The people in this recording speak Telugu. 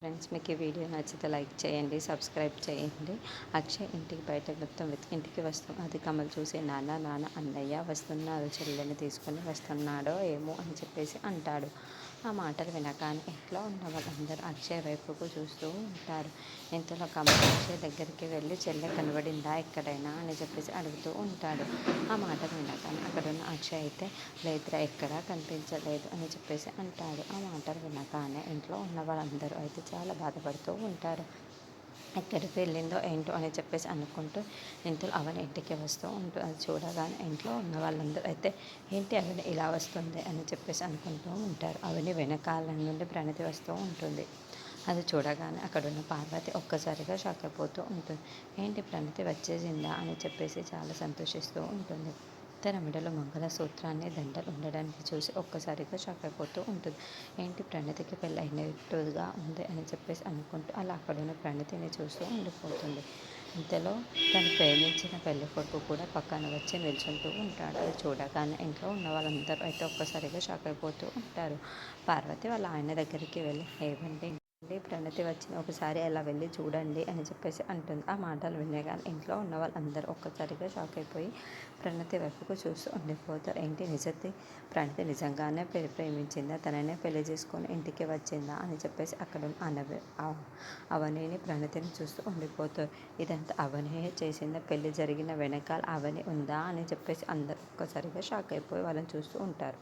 ఫ్రెండ్స్, మీకు ఈ వీడియో నచ్చితే లైక్ చేయండి, సబ్స్క్రైబ్ చేయండి. అక్షయ్ ఇంటికి బయట మొత్తం ఇంటికి వస్తాం. అది కమల్ చూసి నాన్న అన్నయ్య వస్తున్నారు, చెల్లెని తీసుకొని వస్తున్నాడో ఏమో అని చెప్పేసి అంటాడు. ఆ మాటలు వినగానే ఇంట్లో ఉన్న వాళ్ళందరూ అక్షయ్ వైపుకు చూస్తూ ఉంటారు. ఇంతలో కమల్ అక్షయ్ దగ్గరికి వెళ్ళి చెల్లె కనబడిందా ఎక్కడైనా అని చెప్పేసి అడుగుతూ ఉంటాడు. ఆ మాటలు వినగానే అక్కడున్న అక్షయ్ అయితే లేదురా ఎక్కడా కనిపించలేదు అని చెప్పేసి అంటాడు. ఆ మాటలు వినగానే ఇంట్లో ఉన్న వాళ్ళందరూ అయితే చాలా బాధపడుతూ ఉంటారు. ఎక్కడికి వెళ్ళిందో ఏంటో అని చెప్పేసి అనుకుంటూ ఇంతలో అవని ఇంటికి వస్తూ ఉంటుంది. అది చూడగానే ఇంట్లో ఉన్న వాళ్ళందరూ అయితే ఏంటి అవని ఇలా వస్తుంది అని చెప్పేసి అనుకుంటూ ఉంటారు. అవని వెనకాల నుండి ప్రణతి వస్తూ ఉంటుంది. అది చూడగానే అక్కడున్న పార్వతి ఒక్కసారిగా షాక్ అయిపోతూ ఉంటుంది. ఏంటి ప్రణతి వచ్చేసిందా అని చెప్పేసి చాలా సంతోషిస్తూ ఉంటుంది. తన మెడలో మంగళసూత్రాన్ని దండలు ఉండడానికి చూసి ఒక్కసారిగా షాక్ అయిపోతూ ఉంటుంది. ఏంటి ప్రణతికి పెళ్ళైనట్టుగా ఉంది అని చెప్పేసి అనుకుంటూ అలా అక్కడున్న ప్రణతిని చూస్తూ ఉండిపోతుంది. ఇంతలో తను ప్రేమించిన పెళ్లి కొడుకు కూడా పక్కన వచ్చి నిల్చుంటూ ఉంటాడు. అది చూడగానే ఇంట్లో ఉన్న వాళ్ళందరూ అయితే ఒక్కసారిగా షాక్ అయిపోతూ ఉంటారు. పార్వతి వాళ్ళ ఆయన దగ్గరికి వెళ్ళి ఏవండి ప్రణతి వచ్చిన ఒకసారి అలా వెళ్ళి చూడండి అని చెప్పేసి అంటుంది. ఆ మాటలు వినగానే ఇంట్లో ఉన్న వాళ్ళందరూ ఒక్కసారిగా షాక్ అయిపోయి ప్రణతి వైపుకు చూస్తూ ఉండిపోతారు. ఏంటి ప్రణతి నిజంగానే ప్రేమించిందా, తననే పెళ్లి చేసుకొని ఇంటికి వచ్చిందా అని చెప్పేసి అక్కడ అవనిని ప్రణతిని చూస్తూ ఉండిపోతారు. ఇదంతా అవనే చేసిందా, పెళ్లి జరిగిన వెనకాల అవని ఉందా అని చెప్పేసి అందరూ ఒక్కసారిగా షాక్ అయిపోయి వాళ్ళని చూస్తూ ఉంటారు.